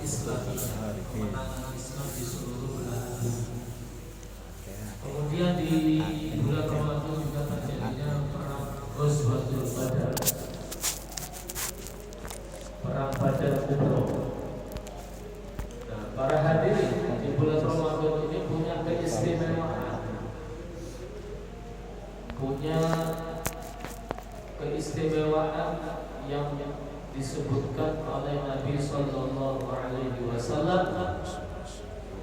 Islamiyah, kemenangan Islam di seluruh belahan bumi. Kemudian di bulan Ramadan juga terjadinya perang Ghazwatul Badar, perang Badar Kubra. Nah, para hadirin di bulan Ramadan ini punya keistimewaan, yang disebutkan oleh Nabi Sallallahu Alaihi Wasallam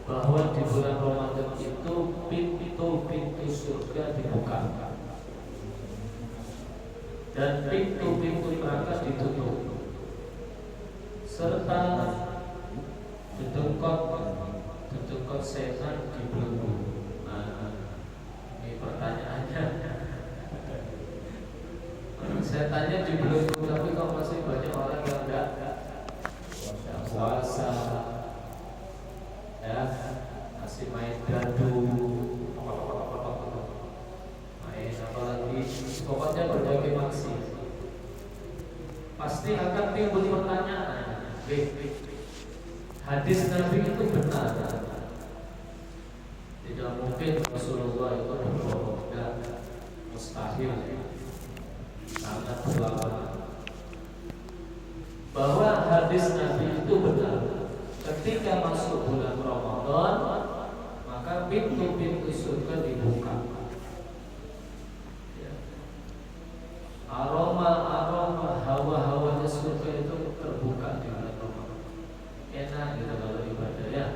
bahwa di bulan Ramadan itu pintu-pintu surga dibuka dan pintu-pintu neraka ditutup, serta dedengkot setan dibelenggu. Nah, ini pertanyaannya, setannya dibelenggu tapi kok masih banyak orang yang enggak puasa, ya, masih main dadu, main apa lagi, pokoknya berbagai maksi. Pasti akan timbul pertanyaan, hadis Nabi itu benar? Tidak mungkin Rasulullah itu berbohong, dan mustahil, sangat berlawanan. Bahwa hadis Nabi itu benar. Ketika masuk bulan Ramadan, maka pintu-pintu surga dibuka. Ya. Aroma hawa-hawanya surga itu terbuka di bulan Ramadan. Enak gitu kalau ibadah, ya.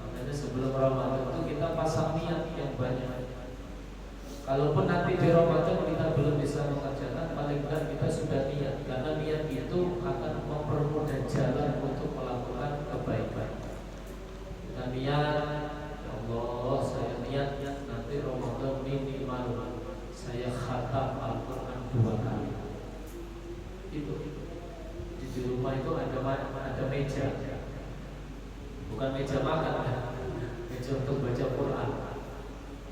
Makanya sebelum Ramadan itu kita pasang niat yang banyak. Kalaupun nanti di Ramadan kita belum bisa mengerjakan, paling tidak kita sudah niat, karena niat itu akan mempermudah jalan untuk melakukan kebaikan. Kita niat, ya Allah, saya niat nanti Ramadan minimal saya khatam Al-Quran 2 kali. Itu di rumah itu ada meja, bukan meja makan, ya. Meja untuk baca Quran.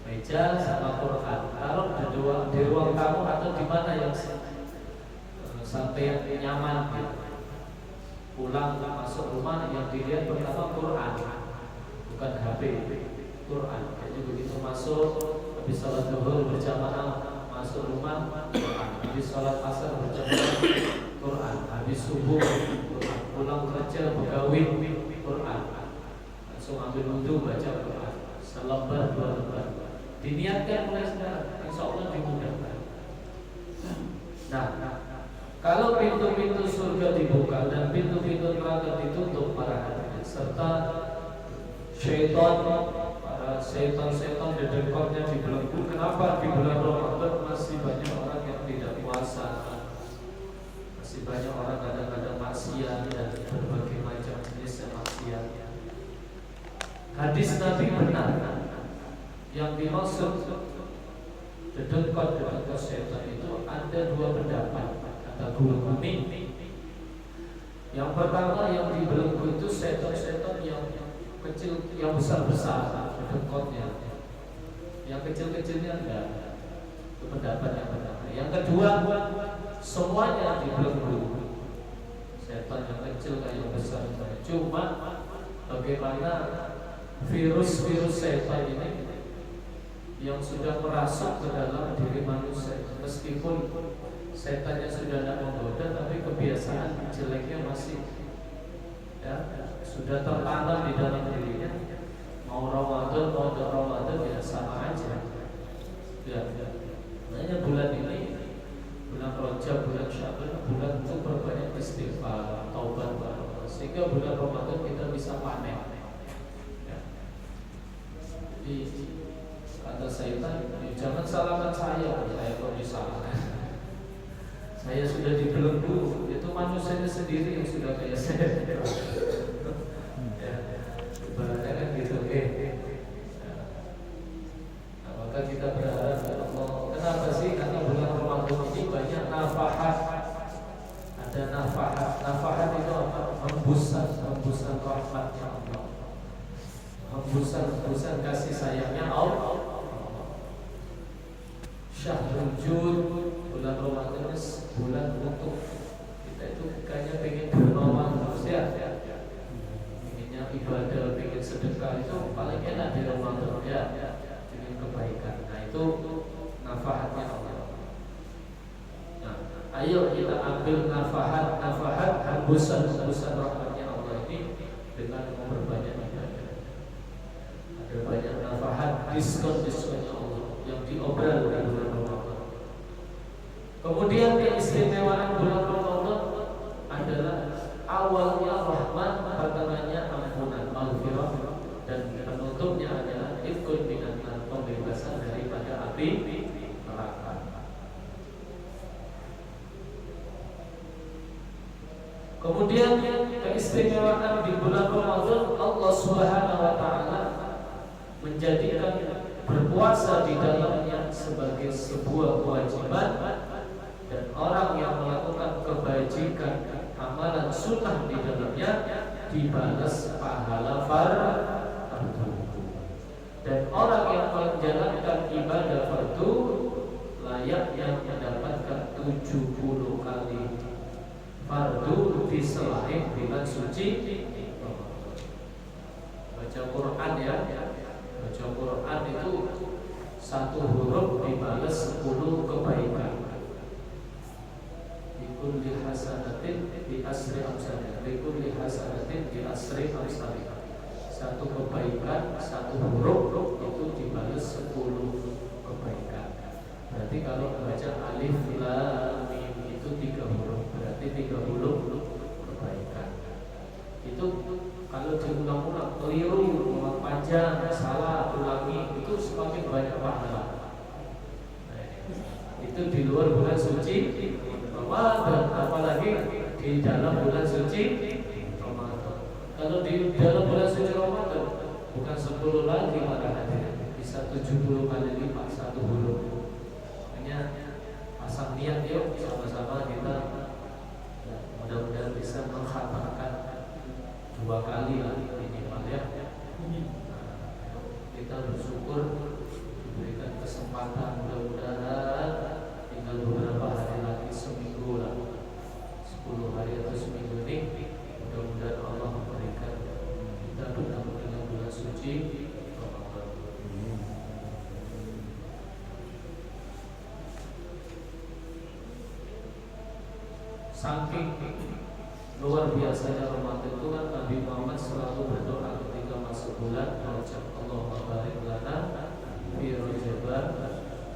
Meja sama Quran. Taruh di ruang tamu atau di mana yang sampai yang nyaman, ya. Pulang masuk rumah yang dilihat pertama Quran, bukan HP, Quran. Jadi begitu masuk, habis sholat zuhur berjamaah masuk rumah, Quran. Habis sholat asar berjamaah, Quran. Habis subuh, Quran. Pulang kerja pegawai, Quran. Langsung ambil wudhu baca Quran. Selembar 2 lembar. Diniatkan mulai sekarang, insya Allah dimudahkan. Nah, kalau pintu-pintu surga dibuka dan pintu-pintu neraka ditutup, para hadirin, serta para setan dedengkotnya dibelenggu. Kenapa di bulan Ramadan masih banyak orang yang tidak puasa, masih banyak orang kadang-kadang maksiat dan berbagai macam jenis maksiat. Hadis Nabi benar. Yang dimaksud dedengkot setan itu ada 2 pendapat, kata guru kuning. Yang pertama, yang dibelenggu itu setan-setan yang kecil, yang besar-besar dedengkotnya. Yang kecil-kecilnya enggak. Itu pendapat yang pertama. Yang kedua, semuanya dibelenggu. Setan yang kecil kayak yang besar. Cuma bagaimana virus-virus setan ini yang sudah merasuk ke dalam diri manusia, meskipun setannya sudah tidak menggoda, tapi kebiasaan jeleknya masih, ya, sudah tertanam di dalam dirinya. Mau Ramadan mau tidak Ramadan, ya sama aja. Ya. Makanya bulan ini, bulan Rajab, bulan Sya'ban, bulan untuk berbanyak istighfar, taubat, sehingga bulan Ramadan kita bisa panen. Ya. Jadi kata setan, jangan salahkan saya kok disalahkan. Saya sudah dibelenggu, itu manusianya sendiri yang sudah kayak saya. Ya, ibaratnya kan gitu. Nah, maka kita berharap ya Allah. Kenapa sih? Karena bulan Ramadan ini banyak nafahat. Ada nafahat. Nafahat itu apa? Hembusan rahmatnya Allah. Hembusan kasih sayangnya Allah. Syahrul Jud, bulan Ramadan, bulan untuk kita itu kayaknya pengen dermawan terus, ya. Ayo kita ambil nafahat hembusan rahmatnya Allah ini dengan memperbanyak ibadah. Ada banyak nafahat diskon-diskonnya Allah yang diobrol di bulan Ramadan. Kemudian keistimewaan bulan Ramadan adalah awalnya rahmat, pertengahannya ampunan, maghfirah, dan penutupnya adalah ifkun binatan, pembebasan daripada api neraka. Kemudian keistimewaan di bulan Ramadan, Allah Subhanahu wa taala menjadikan berpuasa di dalamnya sebagai sebuah kewajiban, dan orang yang melakukan kebajikan amalan sunnah di dalamnya dibalas pahala fardu, dan orang yang menjalankan ibadah fardu layaknya mendapatkan 70 kali fardu di selain bulan suci. Baca Quran ya, baca Quran itu satu huruf dibalas 10 kebaikan. Likulli hasanatin bi asri amsalih, likulli hasanatin bi asri amsalih. Satu kebaikan, satu huruf itu dibalas 10 kebaikan. Berarti kalau baca alif lam mim itu 3 huruf, berarti 30 kebaikan. Itu kalau diulang-ulang keliru, panjang, salah, ulangi, itu semakin banyak pahala. Itu di luar bulan suci Ramadan, apalagi di dalam bulan suci Ramadan. Kalau di dalam bulan suci Ramadan bukan 10 lagi maka hadirin, bisa 70 kali lipat satu huruf. Hanya pasang niat yuk sama-sama kita, ya, mudah-mudahan bisa mengkhatamkan 2 kali lah minimal ya. Kita bersyukur diberikan kesempatan, mudah-mudahan tinggal beberapa hari lagi, seminggu lah, 10 hari atau seminggu ini, mudah-mudahan Allah memberikan kita bertemu dengan bulan suci Ramadan. Saking luar biasanya Ramadan itu kan Nabi Muhammad selalu berdoa ketika masuk bulan, Allahumma barik lana fi Rajab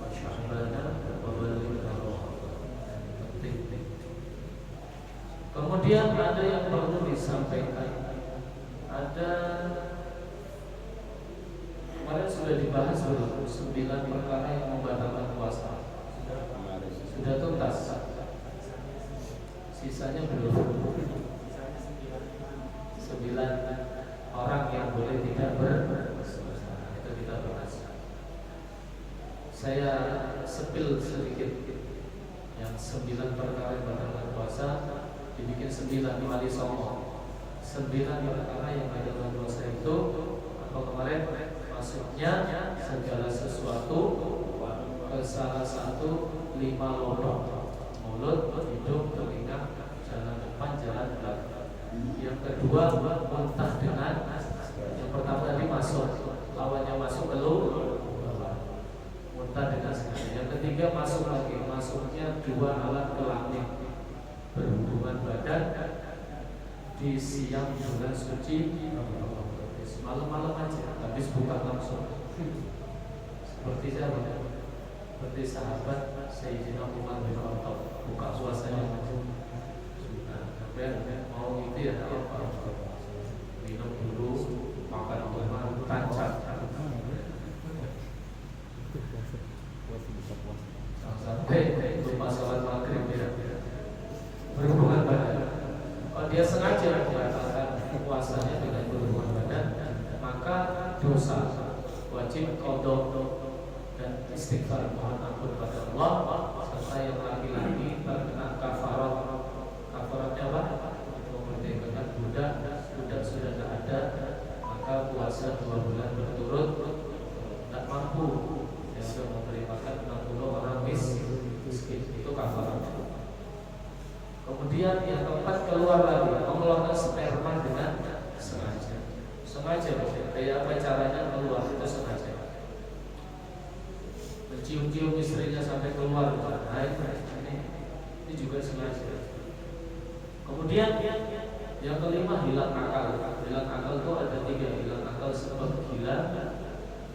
wa Sya'ban wa ballighna Ramadan. Penting. Kemudian ada yang perlu disampaikan. Ada kemarin sudah dibahas belum 9 perkara yang membatalkan puasa. Sudah tuntas. Sisanya belum. 9 orang yang boleh tidak berpuasa, itu kita bahas. Saya sepil sedikit yang 9 perkara yang membatalkan puasa, dibikin 9 wali songo. 9 perkara yang membatalkan puasa itu apa kemarin? Maksudnya segala sesuatu ke salah satu 5 lubang: mulut, hidung, telinga, jalan depan, jalan belakang. Yang kedua muntah dengan, yang pertama tadi masuk, lawannya masuk keluar, muntah dengan sengaja. Yang ketiga masuk lagi, masuknya 2 alat kelamin, berhubungan badan di siang bulan suci, malam-malam aja, habis buka langsung. Seperti siapa? Seperti sahabat Sayyidina Umar bin Khattab, buka puasanya langsung. Mau itu ya apa? Minum dulu, makan kurma, tancap. Sampai lupa salat maghrib ya. Berhubungan badan. Kalau dia sengaja membatalkan puasanya dengan berhubungan badan, maka dosa, wajib qadha dan istighfar, mohon ampun pada Allah. Serta yang laki-laki terkena kafarat. Kafaratnya apa? Memerdekakan budak sudah tidak ada, maka puasa 2 bulan berturut tidak mampu, yang sudah memberi makan 60 orang miskin, itu kafaratnya. Kemudian yang keempat, keluar lagi, mengeluarkan sperma dengan sengaja, kayak apa caranya keluar, itu sengaja. Mencium-cium istrinya sampai keluar, nah ini Ini juga sengaja. Kemudian yang kelima, hilang akal. Hilang akal itu ada tiga. Hilang akal sebab gila,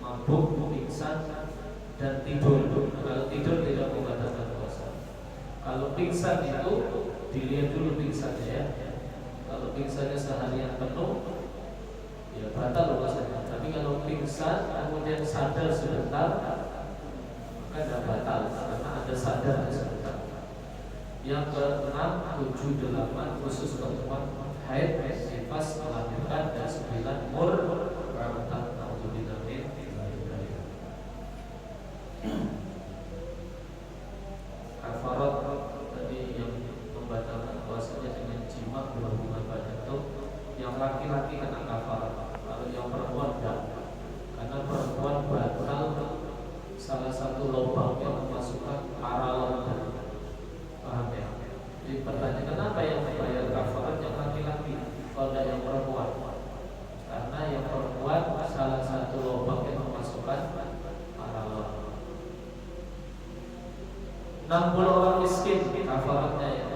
mabuk, pingsan, dan tidur. Kalau tidur tidak membatalkan puasa. Kalau pingsan itu dilihat dulu pingsannya ya. Kalau pingsannya seharian penuh, ya batal puasanya. Tapi kalau pingsan kemudian sadar sebentar, maka tidak batal karena ada sadar sebentar. Yang ke-6, 7, 8 khusus pertemuan haid, nifas, melahirkan, dan 9 murtad. Kafarat tadi yang membatalkan puasanya dengan jima berhubungan badan itu yang laki-laki kena kafarat. Kalau yang perempuan tidak, karena perempuan batal salah satu lubang yang memasukkan paralel. Paham ya? Jadi pertanyaan, kenapa yang membayar kafarat yang laki-laki kalau tidak yang perempuan? Karena yang perempuan salah satu lubang yang memasukkan paralel. 60 orang miskin kafaratnya ya,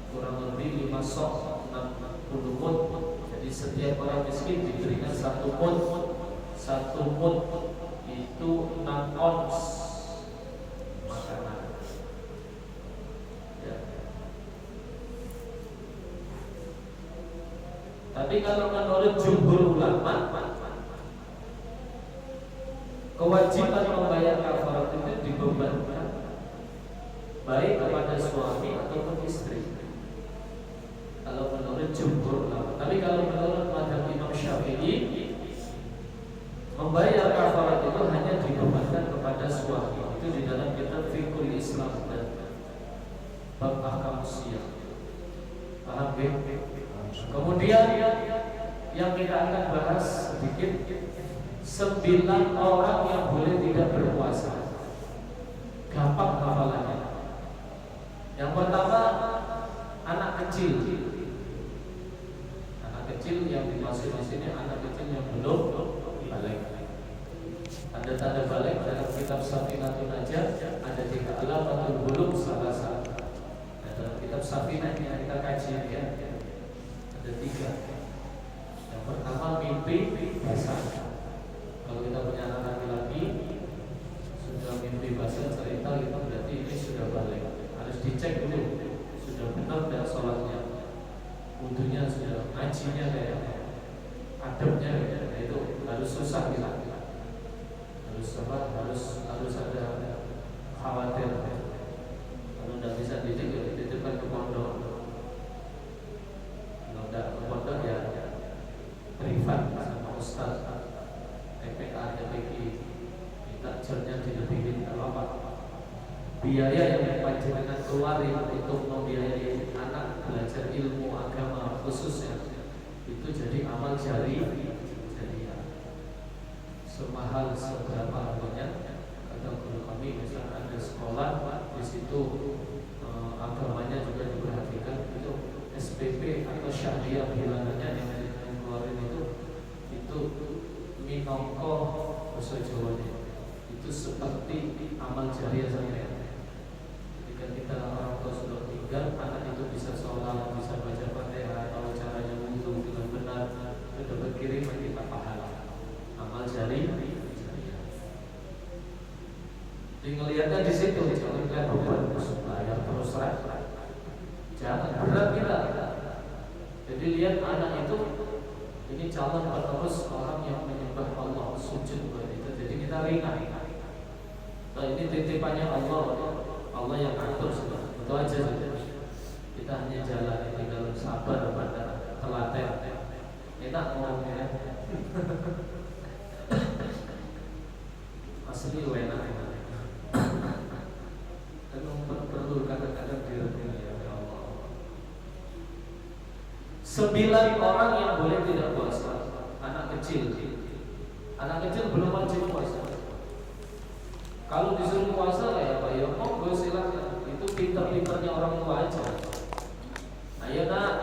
kurang lebih 5 sok, 60 mud. Jadi setiap orang miskin diberikan 1 mud. 1 mud itu 6 ons makanan ya. Tapi kalau menurut jumhur ulama, kewajiban membayar kafarat itu dibebankan baik kepada suami ataupun istri. Kalau menurut jumhur ulama. Tapi kalau menurut mazhab Imam Syafi'i, membayar kafarat itu hanya dibebankan kepada suami. Itu di dalam kitab Fiqhul Islam dan bab ahkam siyam. Paham ya? Kemudian yang kita akan bahas sedikit 9 orang yang boleh tidak berpuasa. Gampang hafalannya. Yang pertama, anak kecil. Anak kecil yang dimaksud di sini anak kecil yang belum balik. Tanda-tanda balik dalam kitab Safinatun Najah ada 3 alamatul bulugh salah satu. Dalam kitab Safinah yang kita kaji ya, ada 3. Yang pertama, mimpi basah. Kalau kita punya anak laki-laki sudah mimpi basah cerita, itu berarti ini sudah balik. Harus dicek dulu sudah benar dan sholatnya, wudunya sudah, ngajinya kayak adabnya kayak itu harus susah gitu. Harus ada khawatir. Kalau tidak bisa didik, dititipkan ke pondok. Kalau tidak ke pondok ya privat sama ustaz, TPA, TPQ, minta jarnya dilebihin apa. Biaya yang panjenengan keluarin untuk membiayai anak belajar ilmu agama khususnya itu jadi amal jari, jadi ya, semahal seberapa harganya. Kata guru kami, misalnya ada sekolah di situ agamanya juga diperhatikan, itu SPP atau syariah bilangannya yang keluarin itu minongko bahasa Jawanya itu seperti amal jariah saya. Kita orang tua sudah tinggal, anak itu bisa sholat, bisa baca Fatihah, tahu caranya wudhu dengan benar, sudah berkirim kita pahala. Amal jari. Tinggal lihatnya di situ, jangan lihat beban bayar terus jangan berat kita. Jadi lihat anak itu, ini calon penerus orang yang menyembah Allah, sujud buat itu. Jadi kita ringan. Nah, ini titipannya Allah yang atur sudah, itu aja sudah. Kita hanya jalan, tinggal sabar pada telaten. Enak ngomongnya. Asli enak. Dan perlu kadang-kadang direnungi ya Allah. 9 orang yang boleh tidak puasa. Anak kecil. Anak kecil belum wajib puasa. Kalau disuruh puasa ya Pak, ya monggo silakan. Itu pinter-pinternya orang tua aja. Ayo nak,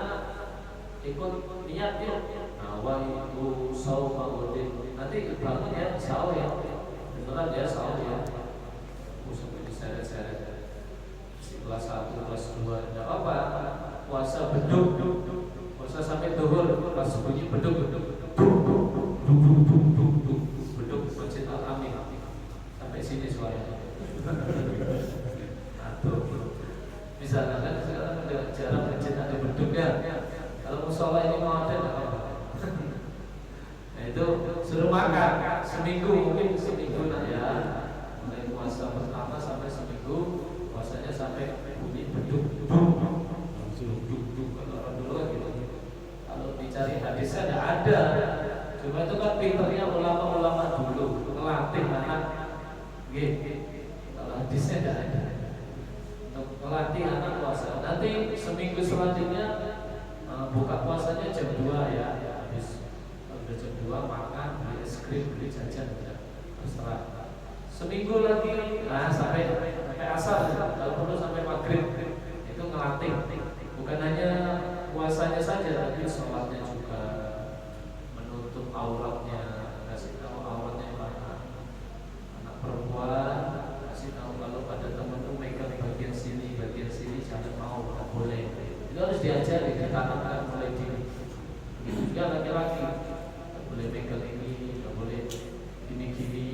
ikut niat yuk. Nawaitu shauma ghadin. Nanti bangun ya, sahur ya. Beneran ya sahur ya. Sampai diseret-seret. kelas 1, kelas 2, tidak apa. Puasa beduk, puasa sampai duhur, pas bunyi beduk, beduk masjid Al-Amin. Sampai sini suaranya. Aduh. Misalnya kan sekarang udah jarang masjid ada beduknya. Kalau musola ini mau ada tidak apa. Nah itu suruh makan seminggu, mungkin seminggu nah ya. Mulai puasa pertama sampai seminggu, puasanya sampai bunyi beduk. Kalau orang dulu kan gitu. Kalau dicari hadisnya tidak ada. Cuma itu kan pinternya ulama-ulama dulu ngelatih anak. Kalau hadisnya tidak ada. Untuk melatih anak puasa. Nanti seminggu selanjutnya buka puasanya jam 2 ya. Habis udah jam 2 makan, beli es krim, beli jajan udah terserah. Seminggu lagi, sampai asar, kalau perlu sampai maghrib itu ngelatih. Bukan hanya puasanya saja, tapi sholatnya juga, menutup auratnya, kasih tahu auratnya mana. Anak perempuan kasih tahu kalau pada temanmu megang bagian sini jangan mau, tak boleh. Itu harus diajari, ditanamkan mulai dini. Begitu juga laki-laki, tak boleh megang ini, tak boleh gini-gini.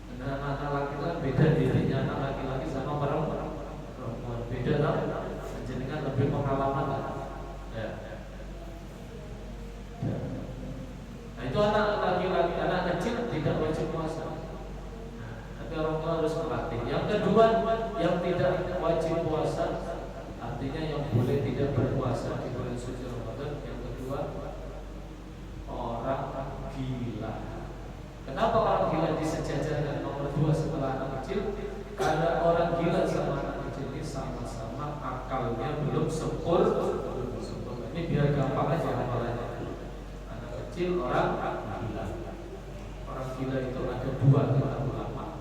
Karena anak laki kan beda dirinya, anak laki-laki sama perempuan beda tau. Jenengan lebih pengalaman lah. Ya. Nah itu anak laki-laki, anak kecil tidak wajib puasa. Tapi orang tua harus melatih. Yang kedua, yang tidak wajib puasa, artinya yang boleh tidak berpuasa di bulan suci Ramadan. Yang kedua, orang gila. Kenapa orang gila disejajarkan nomor 2 setelah anak kecil? Karena orang gila sama anak kecil ini sama-sama akalnya belum sempurna. Ini biar gampang aja hafalannya. Anak kecil, orang gila. Orang gila itu ada 2 ulama.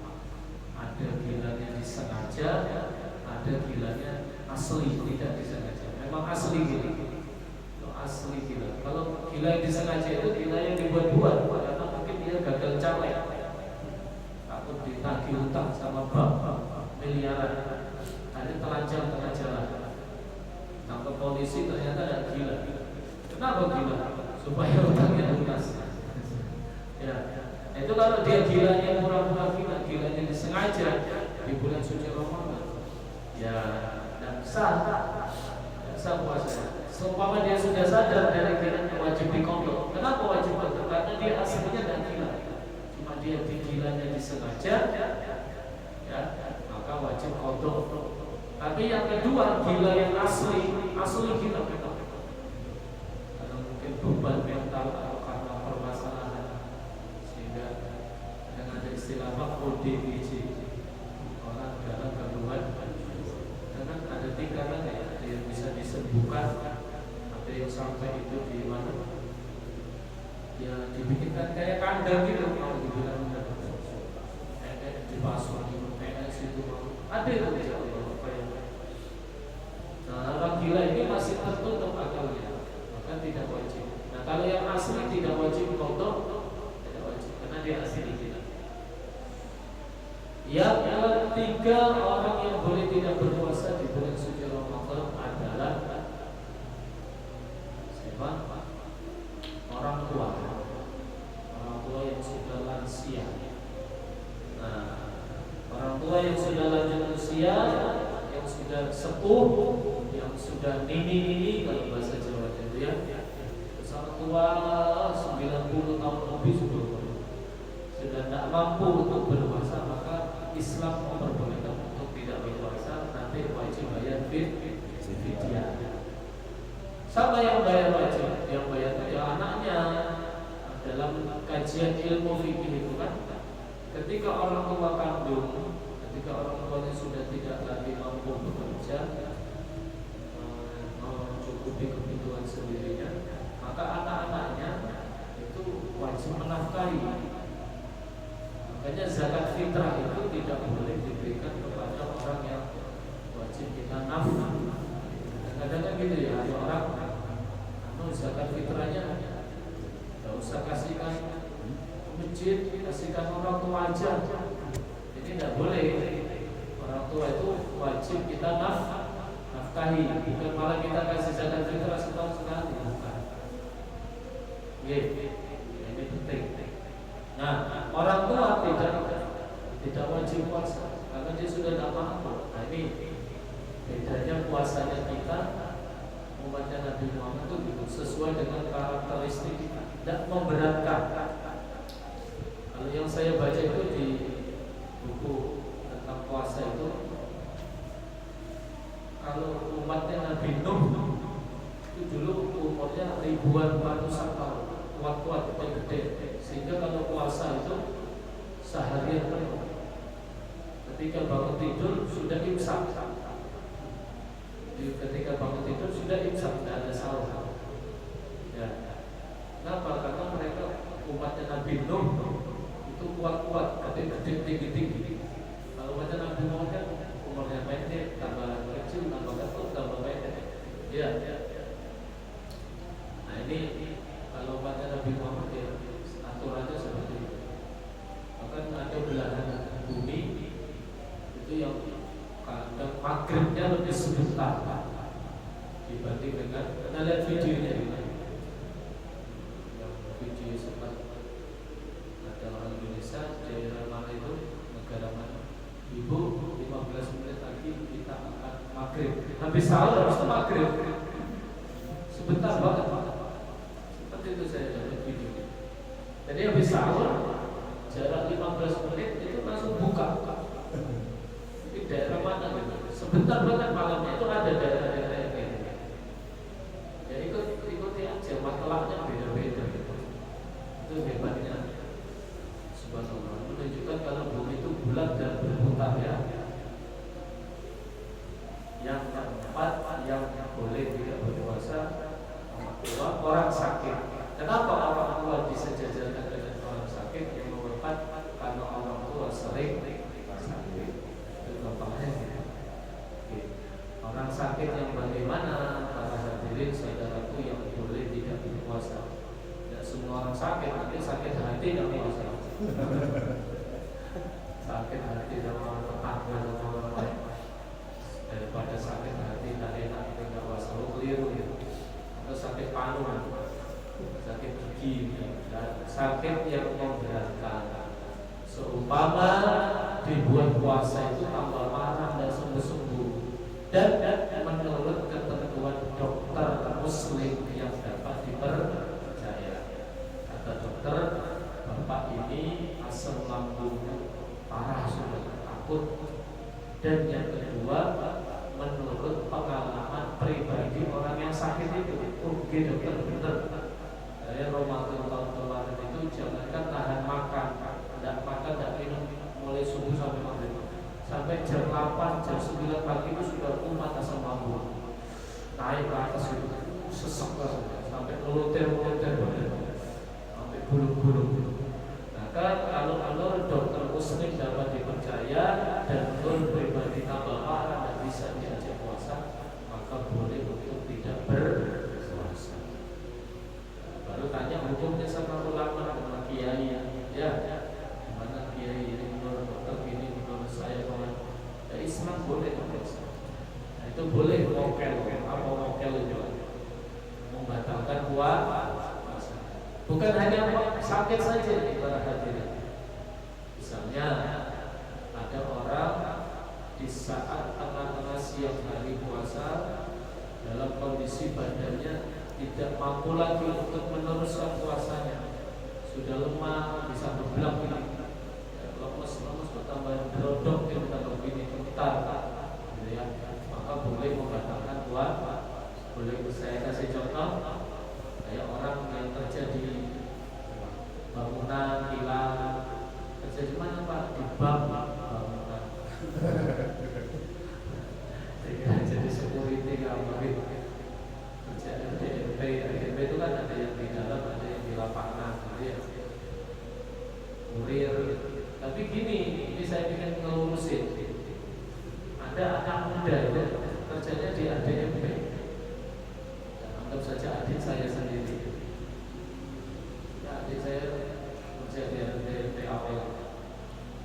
Ada gilanya disengaja, ada gilanya asli tidak disengaja. Memang asli gila. Asli gila. Kalau gila yang disengaja itu gila yang dibuat-buat, karena mungkin dia gagal caleg, takut ditagih utang sama bank miliaran, ada telanjang tengah jalan, tangkap polisi ternyata ada gila. Kenapa gila? Supaya utangnya lunas. Ya, itu kalau dia gilanya pura-pura gila, gilanya disengaja di bulan suci Ramadan, ya tidak sah puasa. Seumpama dia sudah sadar dari gilanya wajib dikontrol. Kenapa wajib dikontrol? Karena dia aslinya tidak gila, cuma dia gilanya disengaja, ya maka wajib kontrol. Tapi yang kedua, gila yang asli gila memang. Karena mungkin beban mental atau karena permasalahan, sehingga dengan ada istilah ODGJ, orang dalam gangguan. Karena ada tingkatan ya, ada yang bisa disembuhkan, ada yang sampai itu di mana? Ya dibikinkan kayak kandang gitu, kalau dibilang kayak dipasung gitu, kayak situ ada itu ya Allah. Nah orang gila ini masih tertutup akalnya, maka tidak wajib. Nah kalau yang asli tidak wajib kodok, tidak wajib karena dia asli gila. Yang ketiga, orang yang boleh tidak berpuasa di bulan suci Ramadan adalah siapa? Orang tua yang sudah lansia. Nah, orang tua yang sudah lanjut usia, yang sudah sepuh, yang sudah nini kalau bahasa Jawa itu ya. Orang tua 90 tahun lebih sudah tidak mampu untuk berpuasa, maka Islam memperbolehkan untuk tidak berpuasa, nanti wajib bayar fidyah. Sama yang bayar wajib, yang bayar itu ya anaknya. Dalam kajian ilmu fikih itu kan, ketika orang tua kandung, ketika orang tuanya sudah tidak lagi mampu bekerja, mencukupi kebutuhan sendirinya, maka anak-anaknya itu wajib menafkahi. Makanya zakat fitrah itu tidak boleh diberikan kepada orang yang wajib kita nafkah. Kadang-kadang gitu ya, ada orang zakat fitrahnya tidak usah kasihkan masjid, kasihkan orang tua aja. Jadi tidak boleh. Orang tua itu wajib kita nafkahi, bukan malah kita kasih zakat fitrah setahun sekali. Bukan. Ini penting. Nah, orang tua tidak wajib puasa karena dia sudah tidak mampu. Nah, ini bedanya puasanya kita umatnya Nabi Muhammad itu gitu, sesuai dengan karakteristik kita, tidak memberatkan. Kalau yang saya baca itu di buku tentang puasa itu, kalau umatnya Nabi Nuh itu dulu umurnya ribuan ratusan tahun, kuat-kuat gede, sehingga kalau puasa itu seharian penuh. Ketika bangun tidur sudah imsak. Ketika bangun tidur sudah imsak, tidak ada sahur. Ya. Kenapa? Karena mereka umatnya Nabi Nuh itu kuat-kuat, gede-gede, tinggi-tinggi. Kalau umatnya Nabi Muhammad kan umurnya pendek, tambah kecil, tambah ketuk, tambah pendek. Ya. Nah ini kalau umatnya Nabi Muhammad ya aturannya seperti itu. Bahkan ada belahan bumi itu yang kadang maghribnya lebih sebentar dibanding dengan kita lihat videonya gitu. Yang video sempat ada orang Indonesia daerah mana itu, negara mana, ibu 15 menit lagi kita akan maghrib, habis sahur harus ke maghrib, sebentar banget. Seperti itu saya dapat video. Jadi habis sahur jarak 15 menit itu langsung buka. Di daerah mana gitu? Sebentar banget malamnya itu ada daerah-daerah yang kayak gitu. Ya ikuti aja, matlabnya beda-beda gitu. Itu hebatnya subhanallah, menunjukkan kalau bumi itu bulat dan berputar ya. Yang keempat, yang boleh tidak berpuasa orang tua, orang sakit. Kenapa orang tua disejajarkan dengan orang sakit? Yang nomor 4, karena orang tua sering sakit. Orang sakit yang bagaimana? Para hadirin saudaraku yang boleh tidak berpuasa. Tidak semua orang sakit, nanti sakit hati tidak puasa. Sakit hati sama orang tetangga sama orang lain, daripada sakit hati tidak enak tidak puasa, keliru gitu. Atau sakit paru, sakit gigi, dan sakit yang memberatkan. Seumpama dibuat puasa itu tambah marah dan sembuh-sembuh. Dan menurut ketentuan dokter muslim yang dapat dipercaya, kata dokter, bapak ini asam lambungnya parah, sudah takut. Dan yang kedua, menurut pengalaman pribadi orang yang sakit itu, oke dokter benar. Saya Ramadan tahun kemarin itu jangankan tahan makan, tidak makan, tidak minum mulai subuh sampai maghrib. Sampai jam 8, jam 9 pagi itu sudah kumat asam lambung, naik ke atas itu, sesek sampai ngelutir-ngelutir sampai gulung-gulung. Nah kalau dokter muslim dapat dipercaya dan menurut pribadi tambah parah dan bisa diajak puasa, maka boleh untuk tidak berpuasa. Baru tanya hukumnya sama ulama, sama kiai ya. Mana kiai ini menurut dokter ini, menurut saya ya Islam boleh puasa. Nah, itu boleh mokel, apa mokel itu membatalkan puasa. Bukan hanya sakit saja nih para hadirin. Misalnya ada orang di saat tengah-tengah siang hari puasa dalam kondisi badannya tidak mampu lagi untuk meneruskan puasanya, sudah lemah, bisa bebelang ini. Lemes bertambah berodok, bertambah begini bentar, gitu ya. Maka boleh membatalkan puasa. Boleh saya kasih contoh, kayak orang yang kerja di bangunan, kilang, kerja di mana Pak? Di bank bangunan. Jadi security apa gitu. Kerja DMP itu kan ada yang di dalam, ada yang di lapangan, gitu ya. Kurir. Tapi gini, ini saya ingin ngelurusin. Ada anak muda itu kerjanya di ADMP. Anggap saja adik saya sendiri. Ya, adik saya kerja di ADMP awal.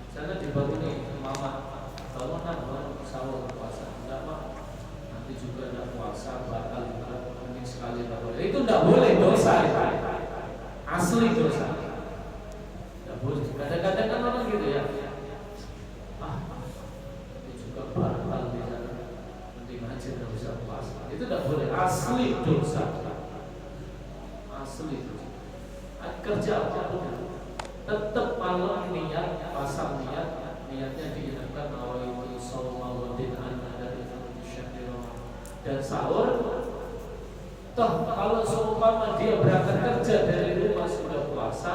Sana dibangun nih, mama bangunan itu tidak boleh, dosa itu. Asli dosa. Tidak boleh. Kadang-kadang kan orang gitu ya. Itu juga batal di sana. Penting aja tidak bisa puasa. Itu tidak boleh. Asli dosa. Asli dosa. Kerja apapun tetap malam niat, pasang niatnya diingatkan awal itu sawamadin anna dari syahrir dan sahur. Toh kalau seumpama dia berangkat kerja dari rumah sudah puasa,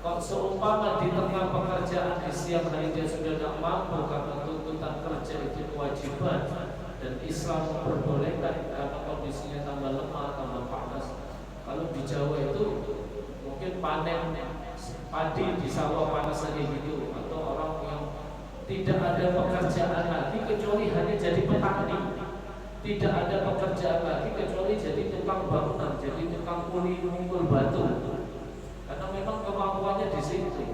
kalau seumpama di tengah pekerjaan di siang hari dia sudah tidak mampu karena tuntutan kerja itu kewajiban dan Islam memperbolehkan karena kondisinya tambah lemah, tambah panas. Kalau di Jawa itu mungkin panen padi di sawah panas lagi gitu, atau orang yang tidak ada pekerjaan lagi kecuali hanya jadi petani, tidak ada pekerjaan lagi kecuali jadi tukang bangunan, jadi tukang kuli mukul batu, karena memang kemampuannya di situ,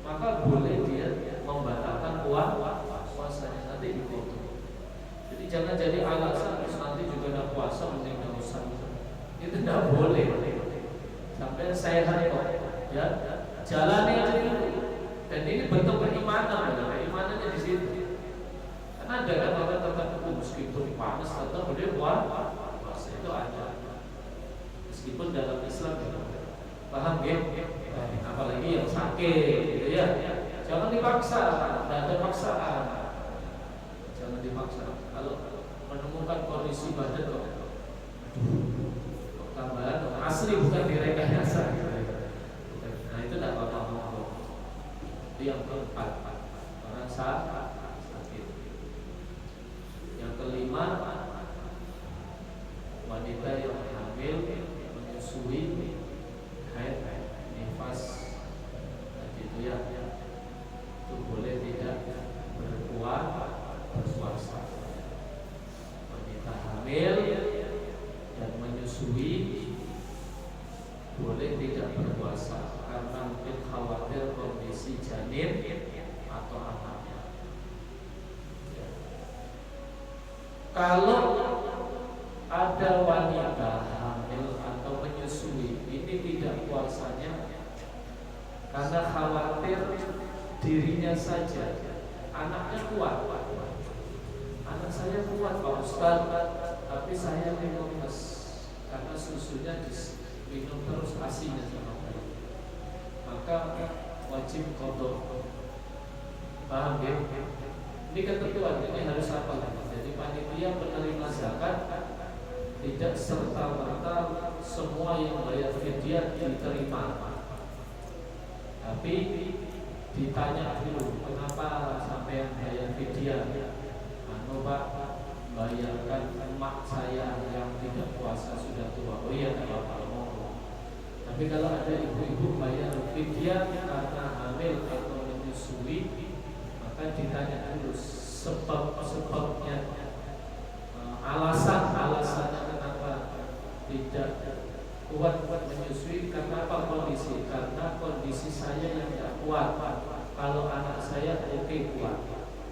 maka boleh dia membatalkan puasanya, nanti dipotong. Jadi jangan jadi alasan terus nanti juga ada puasa mending nggak usah, itu tidak boleh. Sampai sehat kok, ya jalani aja dulu. Dan ini bentuk keimanan, keimanannya di situ. Karena ada kan orang tetap meskipun panas tetap boleh puasa, itu ada. Meskipun dalam Islam itu paham ya, apalagi yang sakit, gitu ya. Jangan dipaksa, tidak ada paksaan. Jangan dipaksa. Kalau menemukan kondisi badan kok tambahan asli bukan direkayasa. Nah itu tidak apa-apa. Itu yang keempat, orang sakit. Yang kelima, wanita yang hamil menyusui haid nifas, gitu ya. Itu boleh tidak berpuasa. Wanita hamil dan menyusui boleh tidak berpuasa karena mungkin khawatir kondisi janin atau anaknya. Kalau ada wanita hamil atau menyusui, ini tidak puasanya karena khawatir dirinya saja, anaknya kuat. Anak saya kuat Pak Ustaz, tapi saya lemes karena susunya diminum terus asinya sama bayi, maka wajib qadha. Paham ya? Ini ketentuan, ini harus apa? Jadi panitia penerima zakat tidak serta-merta semua yang bayar fidyah diterima, tapi ditanya dulu kenapa sampai yang bayar fidyah. Pak, bayarkan emak saya yang tidak puasa sudah tua. Oh iya, tidak apa-apa. Tapi kalau ada ibu-ibu bayar fidyah karena hamil atau menyusui, maka ditanya dulu sebabnya, alasannya kenapa tidak kuat menyusui, karena apa kondisi? Karena kondisi saya yang tidak kuat. Kalau anak saya oke kuat,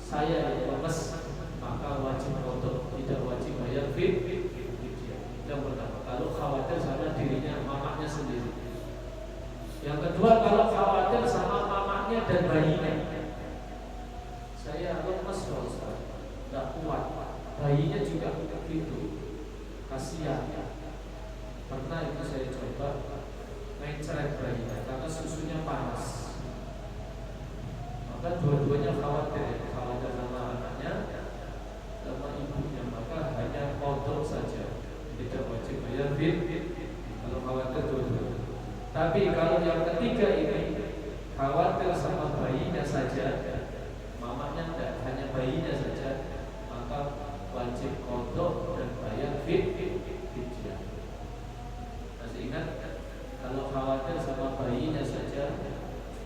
saya yang lemes, maka wajib qadha, tidak wajib bayar fidyah. Yang pertama, kalau khawatir sama dirinya, mamanya sendiri. Yang kedua, kalau khawatir sama mamanya dan bayinya. Saya lemes Pak Ustaz, tidak kuat, bayinya juga begitu, kasihan. Pernah itu saya coba mencret bayinya karena susunya panas, maka dua-duanya khawatir sama anaknya sama ibunya, maka hanya qadha saja, tidak wajib bayar fidyah kalau khawatir dua-duanya. Tapi kalau yang ketiga ini khawatir sama bayinya saja, mamanya tidak, hanya bayinya saja, maka wajib qadha dan bayar fidyah. Masih ingat? Kalau khawatir sama bayinya saja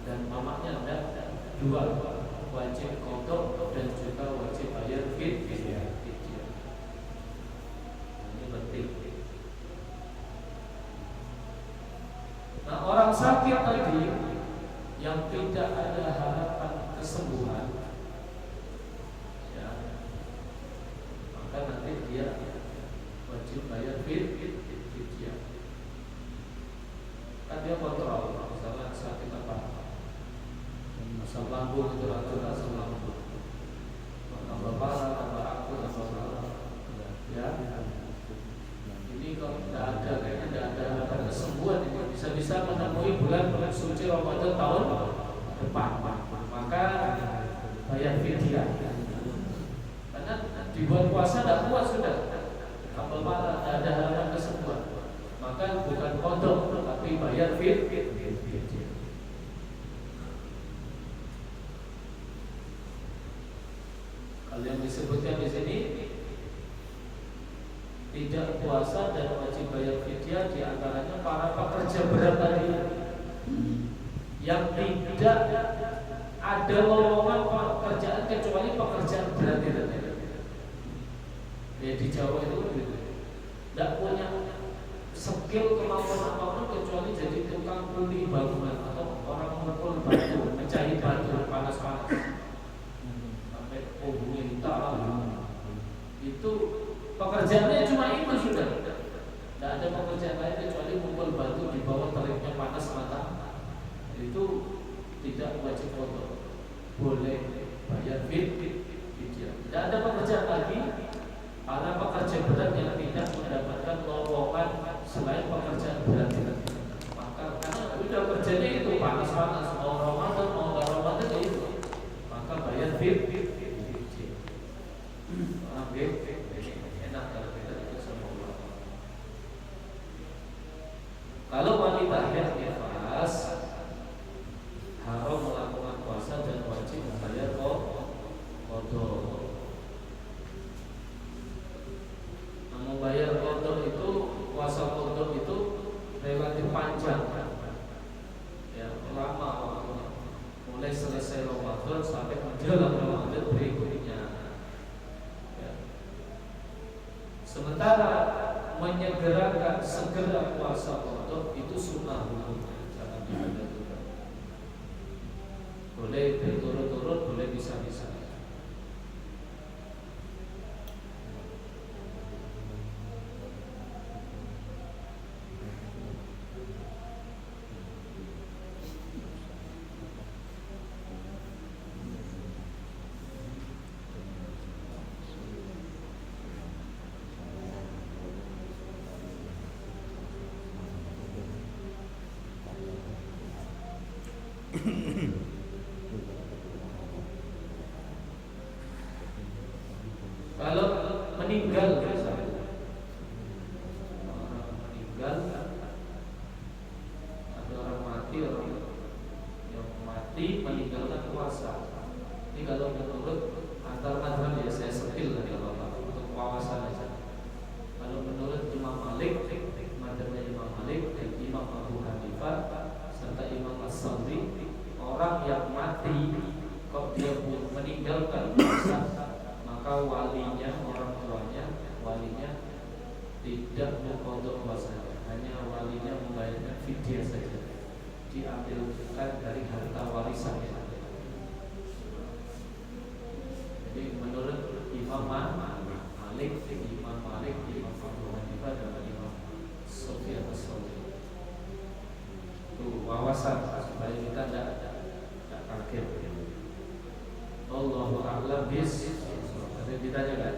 dan mamanya tidak, dua, wajib qadha dan juga wajib bayar fidyah. Ini penting. Nah, orang sakit tadi yang tidak ada harapan kesembuhan, ya, maka nanti dia wajib bayar fidyah. asam lambung itu racun asam lambung, tambah parah, tambah akut, tambah parah. Ya, ini kalau tidak ada, kayaknya tidak ada harapan kesembuhan ini. Bisa-bisa menemui bulan suci Ramadan tahun depan, maka bayar fidyah. Karena dibuat puasa tidak kuat sudah, tambah parah, tidak ada harapan kesembuhan. Maka bukan kodok, tapi bayar fidyah. Kalau yang disebutkan di sini tidak puasa dan wajib bayar fidyah, di antaranya para pekerja berat tadi yang tidak ada lowongan pekerjaan kecuali pekerjaan berat itu. Ya, di Jawa itu begitu. Tidak punya skill kemampuan apapun kecuali jadi tukang kuli bangunan atau orang memukul batu, mencari batu panas-panas sampai hubungi itu pekerjaannya cuma itu sudah. Tidak ada pekerjaan lain kecuali mukul batu di bawah teriknya panas mata. Itu tidak wajib foto, boleh bayar fidyah. Tidak ada pekerjaan lagi para pekerja berat yang tidak mendapatkan lowongan selain pekerjaan berat. Maka karena sudah kerjanya itu panas-panas, mau Ramadan mau nggak Ramadan itu, maka bayar fidyah. Enak kalau kita itu sama Allah. Kalau wanita yang nifas haram melakukan puasa dan wajib membayar qadha. Membayar qadha itu, puasa qadha itu relatif panjang, ya, lama waktunya, mulai selesai Ramadan sampai menjelang Ramadan berikutnya. Ya. Sementara menyegerakan segera puasa qadha itu sunnah hukumnya, jangan diada-ada. Boleh berturut-turut, boleh bisa-bisa. Kalau meninggal, ada orang mati, orang yang mati meninggalkan puasa. Ini kalau menurut antar madhab, ya saya sepil tadi Bapak untuk wawasan aja. Kalau menurut Imam Malik, madhabnya Imam Malik dan Imam Abu Hanifah serta Imam As-Sabri, orang yang mati kok dia meninggalkan puasa, maka walinya, orang tuanya, walinya tidak mengqadha puasanya, hanya walinya membayarkan fidyah saja, diambilkan dari harta warisannya. Jadi menurut Imam Malik, Imam Abu Hanifah dan Imam Sufyan Ats-Tsauri, itu wawasan supaya kita tidak kaget. Allahu a'lam bis. Ditanya kan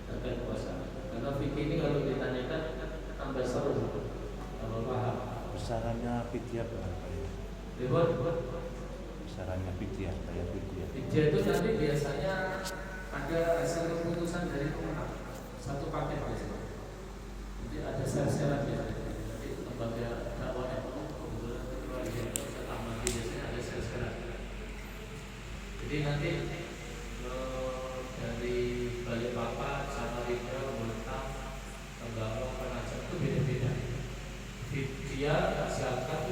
terkait puasa. Karena fikih ini kalau ditanyakan tambah seru, tambah paham. Besarannya fidyah berapa ya? Besarannya fidyah, bayar fidyah. Fidyah itu nanti biasanya ada hasil keputusan dari pemenang, satu paket biasanya. Jadi ada sel-selannya. Nanti lembaga dakwah kebetulan keluarga Ahmad biasanya ada sel-selan. Jadi nanti dari Balikpapan, Samarinda, Batam, Tenggarong, Penajam itu beda-beda. Fidyah, zakat,